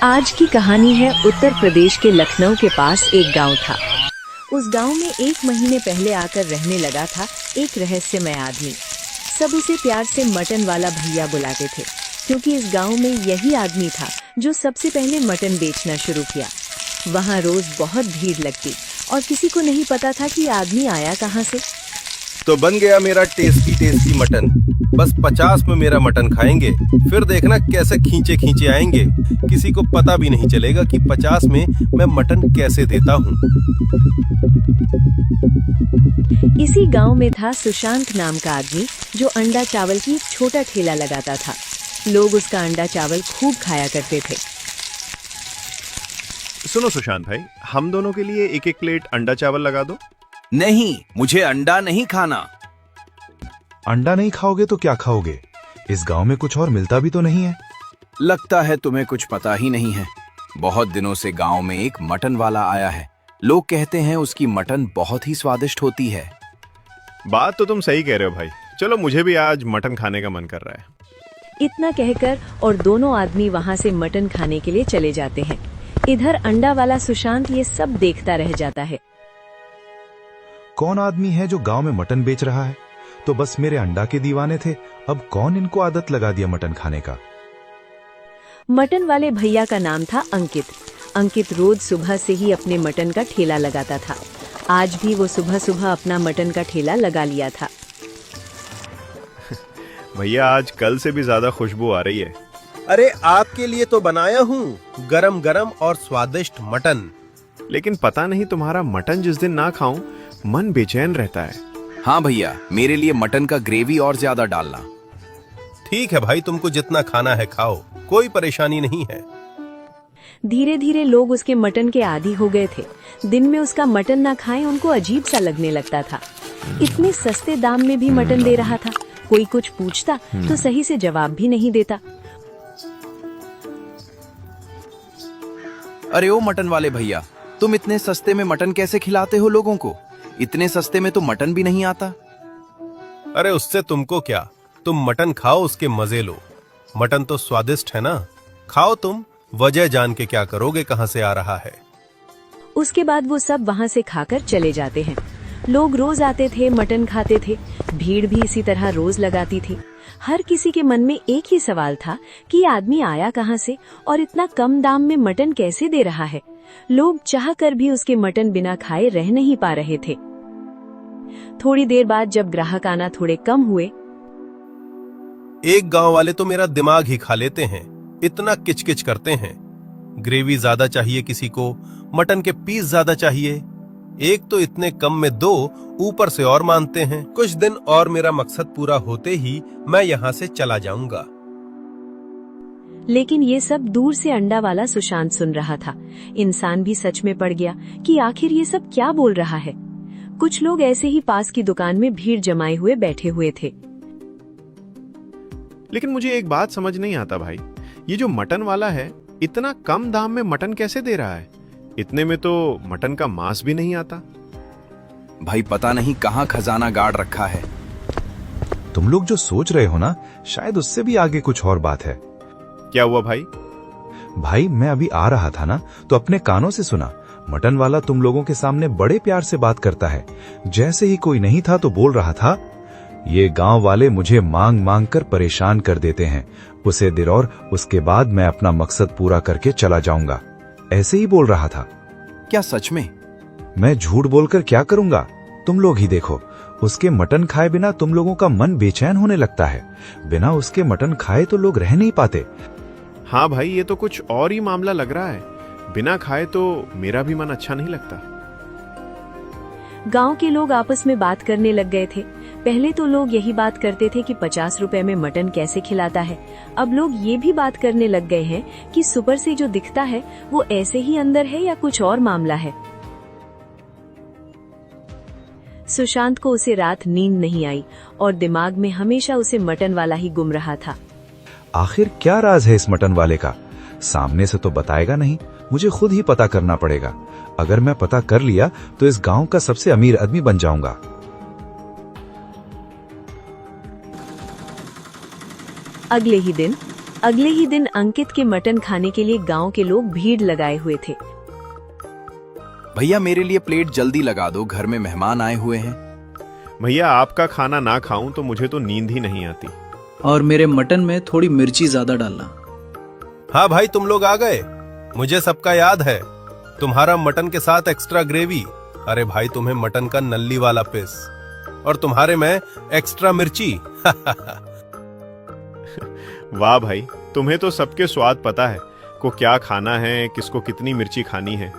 आज की कहानी है उत्तर प्रदेश के लखनऊ के पास एक गांव था। उस गांव में 1 महीने पहले आकर रहने लगा था एक रहस्यमय आदमी। सब उसे प्यार से मटन वाला भैया बुलाते थे, क्योंकि इस गांव में यही आदमी था जो सबसे पहले मटन बेचना शुरू किया। वहां रोज बहुत भीड़ लगती और किसी को नहीं पता था कि आदमी आया कहां से। तो बन गया मेरा टेस्टी टेस्टी मटन। बस 50 में मेरा मटन खाएंगे, फिर देखना कैसे खींचे खींचे आएंगे। किसी को पता भी नहीं चलेगा कि 50 में मैं मटन कैसे देता हूँ। इसी गांव में था सुशांत नाम का आदमी, जो अंडा चावल की एक छोटा ठेला लगाता था। लोग उसका अंडा चावल खूब खाया करते थे। सुनो सुशांत भाई, हम दोनों के लिए एक एक प्लेट अंडा चावल लगा दो। नहीं, मुझे अंडा नहीं खाना। अंडा नहीं खाओगे तो क्या खाओगे? इस गांव में कुछ और मिलता भी तो नहीं है। लगता है तुम्हें कुछ पता ही नहीं है। बहुत दिनों से गांव में एक मटन वाला आया है। लोग कहते हैं उसकी मटन बहुत ही स्वादिष्ट होती है। बात तो तुम सही कह रहे हो भाई। चलो, मुझे भी आज मटन खाने का मन कर रहा है। इतना कहकर और दोनों आदमी वहां से मटन खाने के लिए चले जाते हैं। इधर अंडा वाला सुशांत ये सब देखता रह जाता है। कौन आदमी है जो गांव में मटन बेच रहा है? तो बस मेरे अंडा के दीवाने थे, अब कौन इनको आदत लगा दिया मटन खाने का? मटन वाले भैया का नाम था अंकित। अंकित रोज सुबह से ही अपने मटन का ठेला लगाता था। आज भी वो सुबह सुबह अपना मटन का ठेला लगा लिया था। भैया, आज कल से भी ज्यादा खुशबू आ रही है। अरे आपके लिए तो बनाया हूँ गरम गरम और स्वादिष्ट मटन। लेकिन पता नहीं तुम्हारा मटन जिस दिन ना खाऊं मन बेचैन रहता है। हाँ भैया, मेरे लिए मटन का ग्रेवी और ज्यादा डालना। ठीक है भाई, तुमको जितना खाना है खाओ, कोई परेशानी नहीं है। धीरे धीरे लोग उसके मटन के आदी हो गए थे। दिन में उसका मटन ना खाएं उनको अजीब सा लगने लगता था। इतने सस्ते दाम में भी मटन दे रहा था। कोई कुछ पूछता तो सही से जवाब भी नहीं देता। अरे ओ मटन वाले भैया, तुम इतने सस्ते में मटन कैसे खिलाते हो लोगों को? इतने सस्ते में तो मटन भी नहीं आता। अरे उससे तुमको क्या, तुम मटन खाओ, उसके मजे लो। मटन तो स्वादिष्ट है ना, खाओ तुम। वजह जान के क्या करोगे कहां से आ रहा है। उसके बाद वो सब वहां से खाकर चले जाते हैं। लोग रोज आते थे, मटन खाते थे। भीड़ भी इसी तरह रोज लगाती थी। हर किसी के मन में एक ही सवाल था कि ये आदमी आया कहां से और इतना कम दाम में मटन कैसे दे रहा है। लोग चाहकर भी उसके मटन बिना खाए रह नहीं पा रहे थे। थोड़ी देर बाद जब ग्राहक आना थोड़े कम हुए, एक गांव वाले तो मेरा दिमाग ही खा लेते हैं। इतना किचकिच करते हैं। ग्रेवी ज्यादा चाहिए, किसी को मटन के पीस ज्यादा चाहिए। एक तो इतने कम में दो, ऊपर से और मानते हैं। कुछ दिन और मेरा मकसद पूरा होते ही मैं यहाँ से चला जाऊंगा। लेकिन ये सब दूर से अंडा वाला सुशांत सुन रहा था। इंसान भी सच में पड़ गया कि आखिर ये सब क्या बोल रहा है। कुछ लोग ऐसे ही पास की दुकान में भीड़ जमाए हुए बैठे हुए थे। लेकिन मुझे एक बात समझ नहीं आता भाई, ये जो मटन वाला है इतना कम दाम में मटन कैसे दे रहा है? इतने में तो मटन का मांस भी नहीं आता। भाई पता नहीं कहाँ खजाना गाड़ रखा है। तुम लोग जो सोच रहे हो ना, शायद उससे भी आगे कुछ और बात है। क्या हुआ भाई? भाई मैं अभी आ रहा था ना, तो अपने कानों से सुना। मटन वाला तुम लोगों के सामने बड़े प्यार से बात करता है। जैसे ही कोई नहीं था तो बोल रहा था, ये गांव वाले मुझे मांग मांग कर परेशान कर देते हैं। उसे दे और उसके बाद मैं अपना मकसद पूरा करके चला जाऊंगा। ऐसे ही बोल रहा था। क्या सच में? मैं झूठ बोलकर क्या करूंगा? तुम लोग ही देखो, उसके मटन खाए बिना तुम लोगों का मन बेचैन होने लगता है। बिना उसके मटन खाए तो लोग रह नहीं पाते। हाँ भाई, ये तो कुछ और ही मामला लग रहा है। बिना खाए तो मेरा भी मन अच्छा नहीं लगता। गांव के लोग आपस में बात करने लग गए थे। पहले तो लोग यही बात करते थे कि 50 रुपए में मटन कैसे खिलाता है। अब लोग ये भी बात करने लग गए हैं कि सुपर से जो दिखता है वो ऐसे ही अंदर है या कुछ और मामला है। सुशांत को उसे रात नींद नहीं आई और दिमाग में हमेशा उसे मटन वाला ही गुम रहा था। आखिर क्या राज है इस मटन वाले का? सामने से तो बताएगा नहीं, मुझे खुद ही पता करना पड़ेगा। अगर मैं पता कर लिया तो इस गांव का सबसे अमीर आदमी बन जाऊंगा। अगले ही दिन अगले ही दिन अंकित के मटन खाने के लिए गांव के लोग भीड़ लगाए हुए थे। भैया मेरे लिए प्लेट जल्दी लगा दो, घर में मेहमान आए हुए हैं। भैया आपका खाना ना खाऊं तो मुझे तो नींद ही नहीं आती। और मेरे मटन में थोड़ी मिर्ची ज्यादा डालना। हाँ भाई, तुम लोग आ गए, मुझे सबका याद है। तुम्हारा मटन के साथ एक्स्ट्रा ग्रेवी, अरे भाई तुम्हें मटन का नल्ली वाला पीस, और तुम्हारे में एक्स्ट्रा मिर्ची। वाह भाई, तुम्हें तो सबके स्वाद पता है, को क्या खाना है, किसको कितनी मिर्ची खानी है।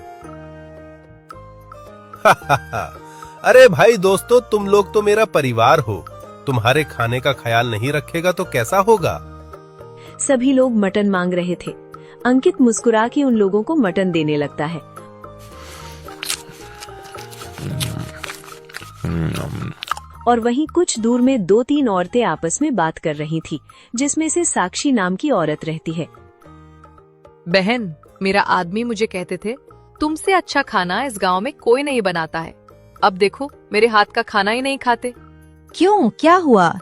अरे भाई दोस्तों, तुम लोग तो मेरा परिवार हो, तुम्हारे खाने का ख्याल नहीं रखेगा तो कैसा होगा। सभी लोग मटन मांग रहे थे। अंकित मुस्कुरा के उन लोगों को मटन देने लगता है। और वहीं कुछ दूर में 2-3 औरतें आपस में बात कर रही थी, जिसमें से साक्षी नाम की औरत रहती है। बहन, मेरा आदमी मुझे कहते थे तुमसे अच्छा खाना इस गांव में कोई नहीं बनाता है। अब देखो मेरे हाथ का खाना ही नहीं खाते। क्यों, क्या हुआ?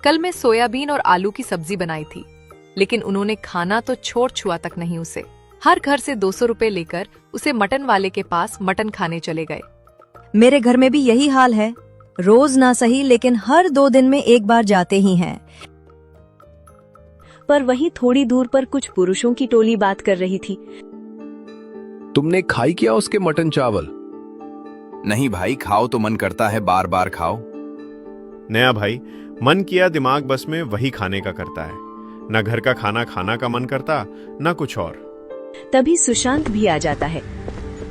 कल मैं सोयाबीन और आलू की सब्जी बनाई थी, लेकिन उन्होंने खाना तो छोड़ छुआ तक नहीं उसे। हर घर से 200 रुपए लेकर उसे मटन वाले के पास मटन खाने चले गए। मेरे घर में भी यही हाल है। रोज ना सही लेकिन हर 2 दिन में एक बार जाते ही हैं। पर वहीं थोड़ी दूर पर कुछ पुरुषों की टोली बात कर रही थी। तुमने खाई क्या उसके मटन चावल? नहीं भाई, खाओ तो मन करता है, बार बार खाओ। नया भाई, मन किया दिमाग बस में वही खाने का करता है। न घर का खाना खाना का मन करता, न कुछ और। तभी सुशांत भी आ जाता है।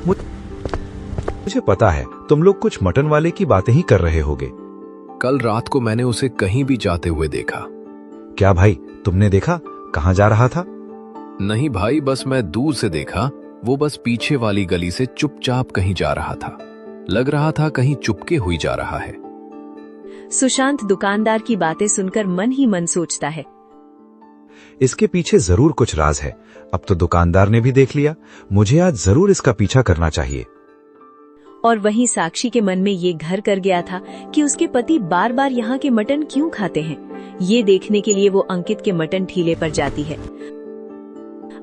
मुझे पता है तुम लोग कुछ मटन वाले की बातें ही कर रहे होगे। कल रात को मैंने उसे कहीं भी जाते हुए देखा। क्या भाई, तुमने देखा? कहाँ जा रहा था? नहीं भाई, बस मैं दूर से देखा। वो बस पीछे वाली गली से चुपचाप कहीं जा रहा था। लग रहा था कहीं चुपके हुई जा रहा है। सुशांत दुकानदार की बातें सुनकर मन ही मन सोचता है, इसके पीछे जरूर कुछ राज है। अब तो दुकानदार ने भी देख लिया, मुझे आज जरूर इसका पीछा करना चाहिए। और वहीं साक्षी के मन में ये घर कर गया था कि उसके पति बार बार यहाँ के मटन क्यों खाते हैं। ये देखने के लिए वो अंकित के मटन ठेले पर जाती है।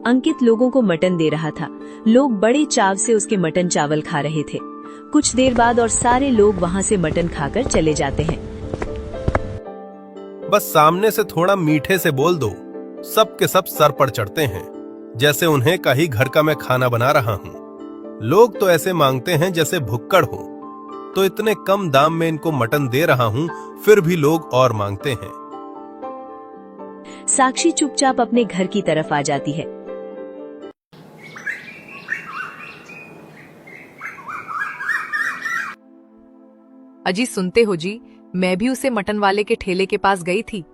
अंकित लोगों को मटन दे रहा था। लोग बड़े चाव से उसके मटन चावल खा रहे थे। कुछ देर बाद और सारे लोग वहाँ से मटन खाकर चले जाते हैं। बस सामने से थोड़ा मीठे से बोल दो, सब के सब सर पर चढ़ते हैं, जैसे उन्हें कहीं घर का मैं खाना बना रहा हूँ। लोग तो ऐसे मांगते हैं जैसे भुक्कड़ हो। तो इतने कम दाम में इनको मटन दे रहा हूँ, फिर भी लोग और मांगते हैं। साक्षी चुपचाप अपने घर की तरफ आ जाती है। अजी सुनते हो जी, मैं भी उसे मटन वाले के ठेले के पास गई थी।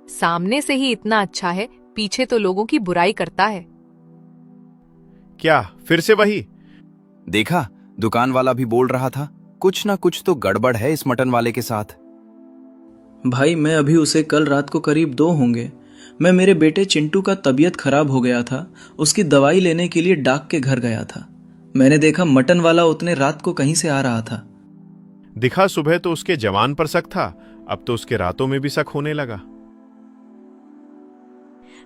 सामने से ही इतना अच्छा है, पीछे तो लोगों की बुराई करता है। क्या फिर से वही? देखा, दुकान वाला भी बोल रहा था कुछ ना कुछ तो गड़बड़ है इस मटन वाले के साथ। भाई मैं अभी उसे कल रात को करीब 2 होंगे, मैं मेरे बेटे चिंटू का तबीयत खराब हो गया था, उसकी दवाई लेने के लिए डाक के घर गया था। मैंने देखा मटन वाला उतने रात को कहीं से आ रहा था। दिखा सुबह तो उसके जवान पर शक था, अब तो उसके रातों में भी शक होने लगा।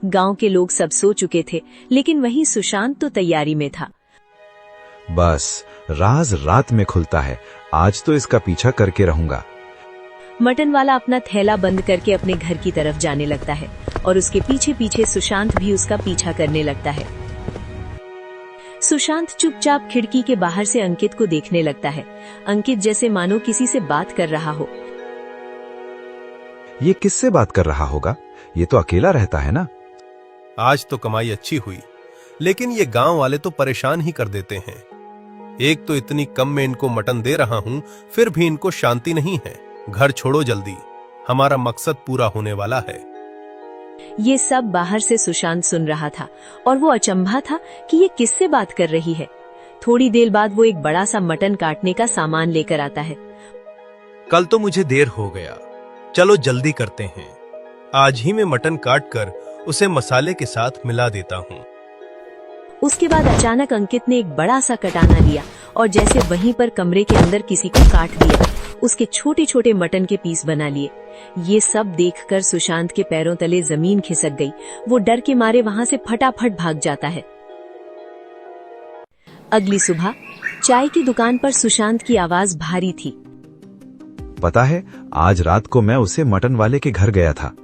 गांव के लोग सब सो चुके थे, लेकिन वहीं सुशांत तो तैयारी में था। बस राज रात में खुलता है, आज तो इसका पीछा करके रहूंगा। मटन वाला अपना थैला बंद करके अपने घर की तरफ जाने लगता है और उसके पीछे पीछे सुशांत भी उसका पीछा करने लगता है। सुशांत चुपचाप खिड़की के बाहर से अंकित को देखने लगता है। अंकित जैसे मानो किसी से बात कर रहा हो। ये किससे बात कर रहा होगा? ये तो अकेला रहता है ना। आज तो कमाई अच्छी हुई, लेकिन ये गांव वाले तो परेशान ही कर देते हैं। एक तो इतनी कम में इनको मटन दे रहा हूं, फिर भी इनको शांति नहीं है। घर छोड़ो जल्दी, हमारा मकसद पूरा होने वाला है। ये सब बाहर से सुशांत सुन रहा था और वो अचंभा था कि ये किससे बात कर रही है। थोड़ी देर बाद वो एक बड़ा सा मटन काटने का सामान लेकर आता है। कल तो मुझे देर हो गया, चलो जल्दी करते हैं। आज ही मैं मटन काट कर उसे मसाले के साथ मिला देता हूँ। उसके बाद अचानक अंकित ने एक बड़ा सा कटाना लिया और जैसे वहीं पर कमरे के अंदर किसी को काट दिया। उसके छोटे छोटे मटन के पीस बना लिए। ये सब देखकर सुशांत के पैरों तले जमीन खिसक गई। वो डर के मारे वहां से फटाफट भाग जाता है। अगली सुबह चाय की दुकान पर सुशांत की आवाज भारी थी। पता है, आज रात को मैं उसे मटन वाले के घर गया था।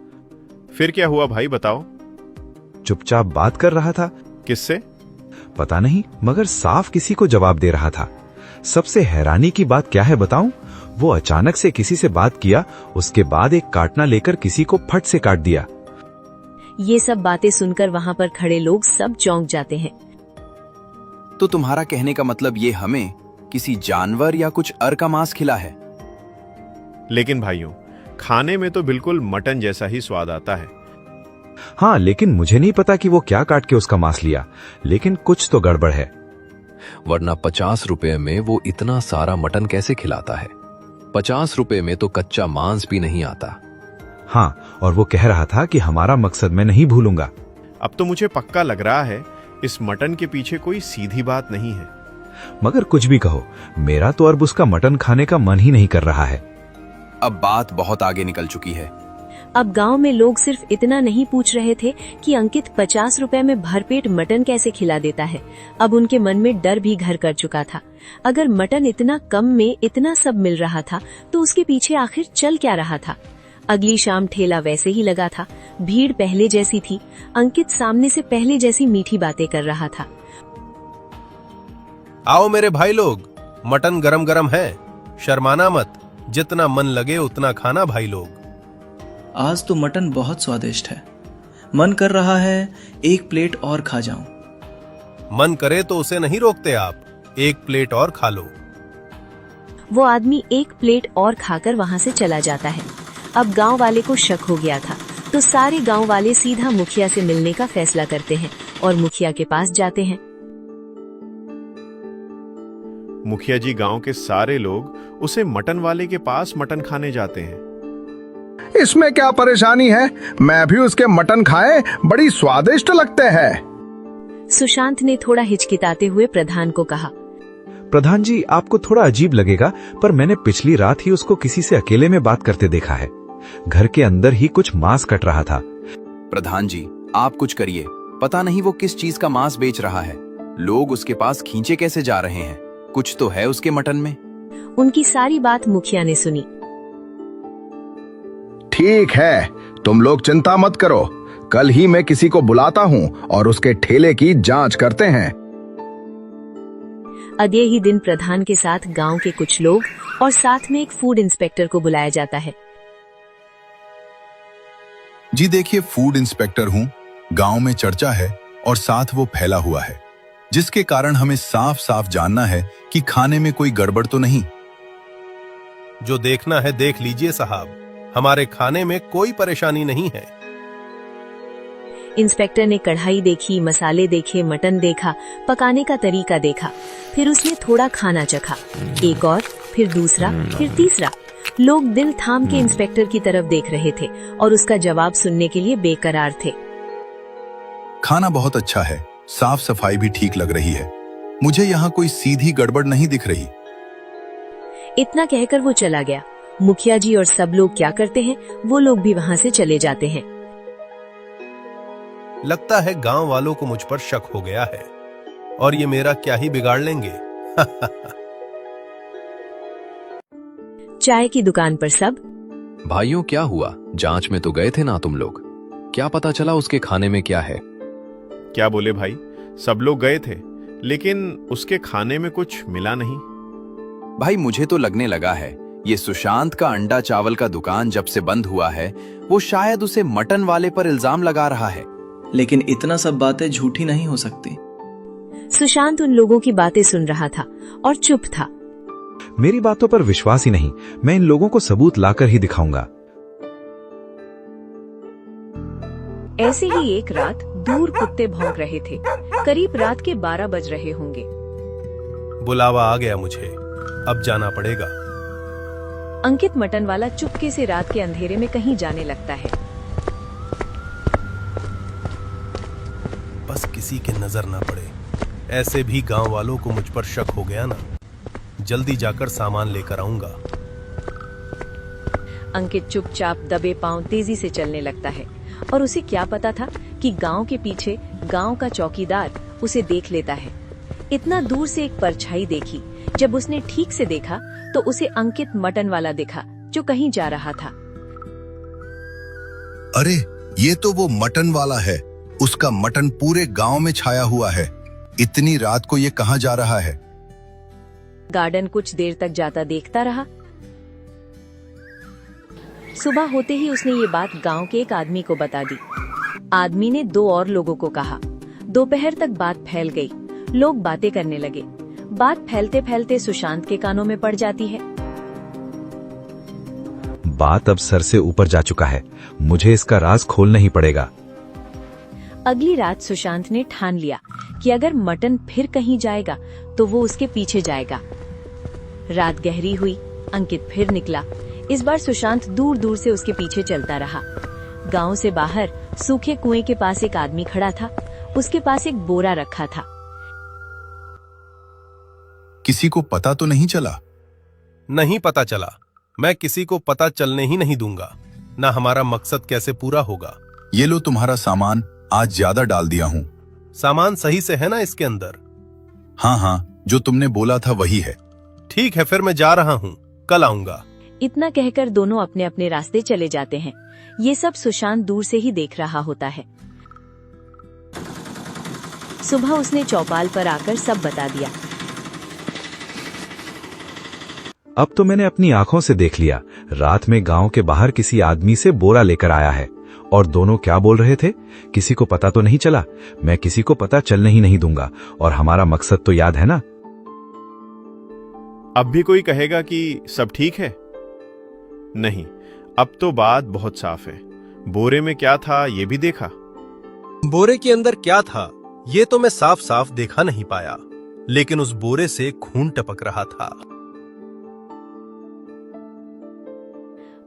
फिर क्या हुआ भाई, बताओ। चुपचाप बात कर रहा था। किससे? पता नहीं, मगर साफ किसी को जवाब दे रहा था। सबसे हैरानी की बात क्या है बताऊं? वो अचानक से किसी से बात किया, उसके बाद एक काटना लेकर किसी को फट से काट दिया। ये सब बातें सुनकर वहां पर खड़े लोग सब चौंक जाते हैं। तो तुम्हारा कहने का मतलब ये हमें किसी जानवर या कुछ अर का मांस खिला है? लेकिन भाइयों, खाने में तो बिल्कुल मटन जैसा ही स्वाद आता है। हाँ, लेकिन मुझे नहीं पता कि वो क्या काट के उसका मांस लिया, लेकिन कुछ तो गड़बड़ है। वरना 50 रुपए में वो इतना सारा मटन कैसे खिलाता है? 50 रुपए में तो कच्चा मांस भी नहीं आता। हाँ, और वो कह रहा था कि हमारा मकसद मैं नहीं भूलूंगा। अब तो मुझे पक्का लग रहा है इस मटन के पीछे कोई सीधी बात नहीं है। मगर कुछ भी कहो, मेरा तो अब उसका मटन खाने का मन ही नहीं कर रहा है। अब बात बहुत आगे निकल चुकी है। अब गांव में लोग सिर्फ इतना नहीं पूछ रहे थे कि अंकित 50 रुपए में भरपेट मटन कैसे खिला देता है। अब उनके मन में डर भी घर कर चुका था। अगर मटन इतना कम में इतना सब मिल रहा था तो उसके पीछे आखिर चल क्या रहा था। अगली शाम ठेला वैसे ही लगा था। भीड़ पहले जैसी थी। अंकित सामने से पहले जैसी मीठी बातें कर रहा था। आओ मेरे भाई लोग, मटन गरम गरम है, शर्माना मत। जितना मन लगे उतना खाना भाई लोग। आज तो मटन बहुत स्वादिष्ट है। मन कर रहा है एक प्लेट और खा जाऊं। मन करे तो उसे नहीं रोकते आप, एक प्लेट और खा लो। वो आदमी एक प्लेट और खाकर वहां से चला जाता है। अब गांव वाले को शक हो गया था, तो सारे गांव वाले सीधा मुखिया से मिलने का फैसला करते हैं और मुखिया के पास जाते हैं। मुखिया जी, गांव के सारे लोग उसे मटन वाले के पास मटन खाने जाते हैं। इसमें क्या परेशानी है? मैं भी उसके मटन खाए, बड़ी स्वादिष्ट लगते हैं। सुशांत ने थोड़ा हिचकिताते हुए प्रधान को कहा। प्रधान जी, आपको थोड़ा अजीब लगेगा, पर मैंने पिछली रात ही उसको किसी से अकेले में बात करते देखा है। घर के अंदर ही कुछ मांस कट रहा था। प्रधान जी, आप कुछ करिए। पता नहीं वो किस चीज का मांस बेच रहा है। लोग उसके पास खींचे कैसे जा रहे हैं। कुछ तो है उसके मटन में। उनकी सारी बात मुखिया ने सुनी। ठीक है, तुम लोग चिंता मत करो। कल ही मैं किसी को बुलाता हूँ और उसके ठेले की जांच करते हैं। अगले ही दिन प्रधान के साथ गांव के कुछ लोग और साथ में एक फूड इंस्पेक्टर को बुलाया जाता है। जी देखिए, फूड इंस्पेक्टर हूँ। गांव में चर्चा है और साथ वो फैला हुआ है, जिसके कारण हमें साफ साफ जानना है कि खाने में कोई गड़बड़ तो नहीं। जो देखना है देख लीजिए साहब, हमारे खाने में कोई परेशानी नहीं है। इंस्पेक्टर ने कढ़ाई देखी, मसाले देखे, मटन देखा, पकाने का तरीका देखा। फिर उसने थोड़ा खाना चखा, एक और, फिर दूसरा, फिर तीसरा। लोग दिल थाम के इंस्पेक्टर की तरफ देख रहे थे और उसका जवाब सुनने के लिए बेकरार थे। खाना बहुत अच्छा है, साफ सफाई भी ठीक लग रही है। मुझे यहाँ कोई सीधी गड़बड़ नहीं दिख रही। इतना कहकर वो चला गया। मुखिया जी और सब लोग क्या करते हैं, वो लोग भी वहां से चले जाते हैं। लगता है गांव वालों को मुझ पर शक हो गया है और ये मेरा क्या ही बिगाड़ लेंगे। चाय की दुकान पर सब। भाइयों, क्या हुआ? जांच में तो गए थे ना तुम लोग? क्या पता चला उसके खाने में क्या है? क्या बोले भाई? सब लोग गए थे, लेकिन उसके खाने में कुछ मिला नहीं। भाई, मुझे तो लगने लगा है ये सुशांत का अंडा चावल का दुकान जब से बंद हुआ है, वो शायद उसे मटन वाले पर इल्जाम लगा रहा है। लेकिन इतना सब बातें झूठी नहीं हो सकती। सुशांत उन लोगों की बातें सुन रहा था और चुप था। मेरी बातों पर विश्वास ही नहीं, मैं इन लोगों को सबूत लाकर ही दिखाऊंगा। ऐसे ही एक रात दूर कुत्ते भौंक रहे थे। करीब रात के 12 बज रहे होंगे। बुलावा आ गया मुझे, अब जाना पड़ेगा। अंकित मटन वाला चुपके से रात के अंधेरे में कहीं जाने लगता है। बस किसी के नजर ना पड़े। ऐसे भी गांव वालों को मुझ पर शक हो गया ना। जल्दी जाकर सामान लेकर आऊंगा। अंकित चुपचाप दबे पांव तेजी से चलने लगता है और उसे क्या पता था कि गांव के पीछे गांव का चौकीदार उसे देख लेता है। इतना दूर से एक परछाई देखी। जब उसने ठीक से देखा तो उसे अंकित मटन वाला दिखा जो कहीं जा रहा था। अरे ये तो वो मटन वाला है। उसका मटन पूरे गांव में छाया हुआ है। इतनी रात को ये कहाँ जा रहा है? गार्डन कुछ देर तक जाता देखता रहा। सुबह होते ही उसने ये बात गांव के एक आदमी को बता दी। आदमी ने 2 और लोगों को कहा। दोपहर तक बात फैल गई। लोग बातें करने लगे। बात फैलते फैलते सुशांत के कानों में पड़ जाती है। बात अब सर से ऊपर जा चुका है। मुझे इसका राज खोलना ही पड़ेगा। अगली रात सुशांत ने ठान लिया कि अगर मटन फिर कहीं जाएगा तो वो उसके पीछे जाएगा। रात गहरी हुई। अंकित फिर निकला। इस बार सुशांत दूर दूर से उसके पीछे चलता रहा। गांव से बाहर सूखे कुएं के पास एक आदमी खड़ा था। उसके पास एक बोरा रखा था। किसी को पता तो नहीं चला? नहीं पता चला। मैं किसी को पता चलने ही नहीं दूंगा। ना हमारा मकसद कैसे पूरा होगा। ये लो तुम्हारा सामान। आज ज्यादा डाल दिया हूँ। सामान सही से है ना इसके अंदर? हाँ हाँ, जो तुमने बोला था वही है। ठीक है, फिर मैं जा रहा हूँ। कल आऊंगा। इतना कहकर दोनों अपने अपने रास्ते चले जाते हैं। ये सब सुशांत दूर से ही देख रहा होता है। सुबह उसने चौपाल पर आकर सब बता दिया। अब तो मैंने अपनी आंखों से देख लिया। रात में गांव के बाहर किसी आदमी से बोरा लेकर आया है। और दोनों क्या बोल रहे थे? किसी को पता तो नहीं चला। मैं किसी को पता चलने ही नहीं दूंगा। और हमारा मकसद तो याद है ना? अब भी कोई कहेगा कि सब ठीक है? नहीं, अब तो बात बहुत साफ है। बोरे में क्या था ये भी देखा। बोरे के अंदर क्या था ये तो मैं साफ साफ देखा नहीं पाया, लेकिन उस बोरे से खून टपक रहा था।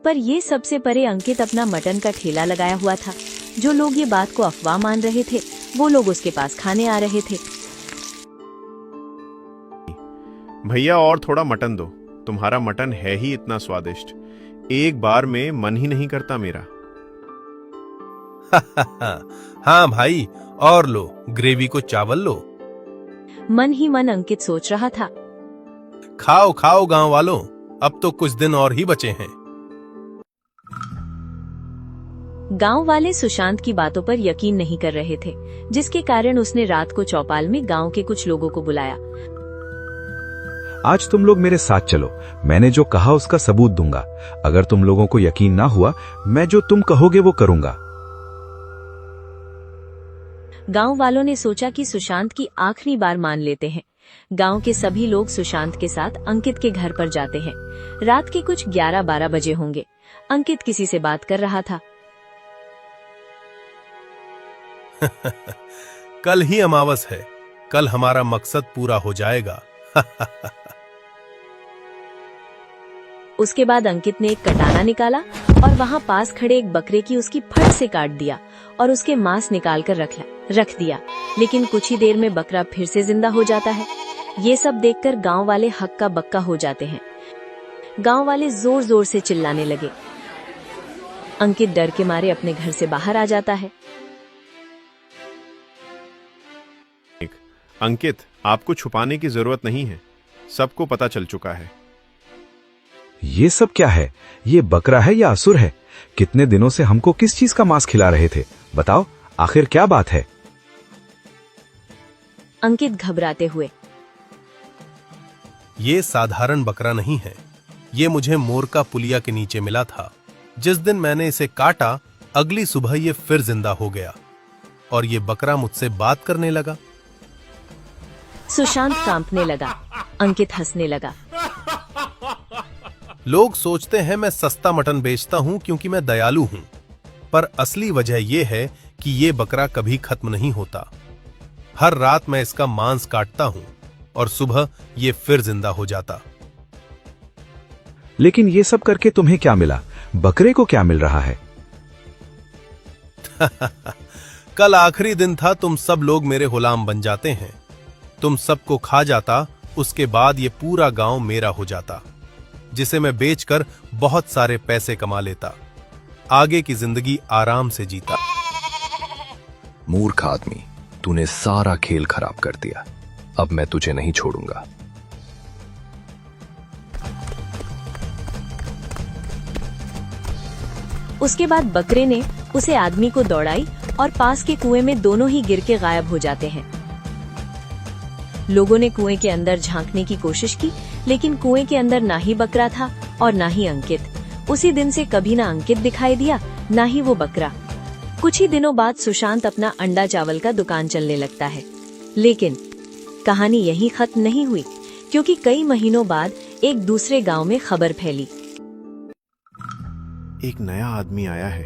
पर ये सबसे परे अंकित अपना मटन का ठेला लगाया हुआ था। जो लोग ये बात को अफवाह मान रहे थे वो लोग उसके पास खाने आ रहे थे। भैया और थोड़ा मटन दो। तुम्हारा मटन है ही इतना स्वादिष्ट। एक बार में मन ही नहीं करता मेरा। हाँ भाई, और लो, ग्रेवी को चावल लो। मन ही मन अंकित सोच रहा था। खाओ खाओ गांव वालों, अब तो कुछ दिन और ही बचे हैं। गांव वाले सुशांत की बातों पर यकीन नहीं कर रहे थे, जिसके कारण उसने रात को चौपाल में गांव के कुछ लोगों को बुलाया। आज तुम लोग मेरे साथ चलो। मैंने जो कहा उसका सबूत दूंगा। अगर तुम लोगों को यकीन ना हुआ, मैं जो तुम कहोगे वो करूंगा। गांव वालों ने सोचा कि सुशांत की आखिरी बार मान लेते हैं। गांव के सभी लोग सुशांत के साथ अंकित के घर पर जाते हैं। रात के कुछ 11-12 बजे होंगे। अंकित किसी से बात कर रहा था। कल ही अमावस है। कल हमारा मकसद पूरा हो जाएगा। उसके बाद अंकित ने एक कटाना निकाला और वहां पास खड़े एक बकरे की उसकी फट से काट दिया और उसके मांस निकाल कर रख दिया। लेकिन कुछ ही देर में बकरा फिर से जिंदा हो जाता है। ये सब देखकर गांव वाले हक्का बक्का हो जाते हैं। गांव वाले जोर जोर से चिल्लाने लगे। अंकित डर के मारे अपने घर से बाहर आ जाता है। अंकित, आपको छुपाने की जरूरत नहीं है। सबको पता चल चुका है। ये सब क्या है? ये बकरा है या असुर है? कितने दिनों से हमको किस चीज का मांस खिला रहे थे? बताओ, आखिर क्या बात है? अंकित घबराते हुए। ये साधारण बकरा नहीं है। ये मुझे मोरका पुलिया के नीचे मिला था। जिस दिन मैंने इसे काटा, अगली सुबह ये फिर जिंदा हो गया और ये बकरा मुझसे बात करने लगा। सुशांत कांपने लगा। अंकित हंसने लगा। लोग सोचते हैं मैं सस्ता मटन बेचता हूं क्योंकि मैं दयालु हूं, पर असली वजह यह है कि ये बकरा कभी खत्म नहीं होता। हर रात मैं इसका मांस काटता हूं और सुबह ये फिर जिंदा हो जाता। लेकिन ये सब करके तुम्हें क्या मिला? बकरे को क्या मिल रहा है? कल आखिरी दिन था। तुम सब लोग मेरे गुलाम बन जाते हैं। तुम सबको खा जाता, उसके बाद ये पूरा गांव मेरा हो जाता। जिसे मैं बेचकर बहुत सारे पैसे कमा लेता। आगे की जिंदगी आराम से जीता। मूर्ख आदमी, तूने सारा खेल खराब कर दिया। अब मैं तुझे नहीं छोड़ूंगा। उसके बाद बकरे ने उसे आदमी को दौड़ाई और पास के कुएं में दोनों ही गिर के गायब हो जाते हैं। लोगों ने कुएं के अंदर झांकने की कोशिश की, लेकिन कुएं के अंदर ना ही बकरा था और ना ही अंकित। उसी दिन से कभी ना अंकित दिखाई दिया, ना ही वो बकरा। कुछ ही दिनों बाद सुशांत अपना अंडा चावल का दुकान चलने लगता है। लेकिन कहानी यहीं खत्म नहीं हुई, क्योंकि कई महीनों बाद एक दूसरे गांव में खबर फैली। एक नया आदमी आया है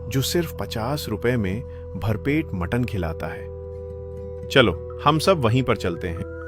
जो सिर्फ 50 रुपए में भरपेट मटन खिलाता है। चलो हम सब वहीं पर चलते हैं।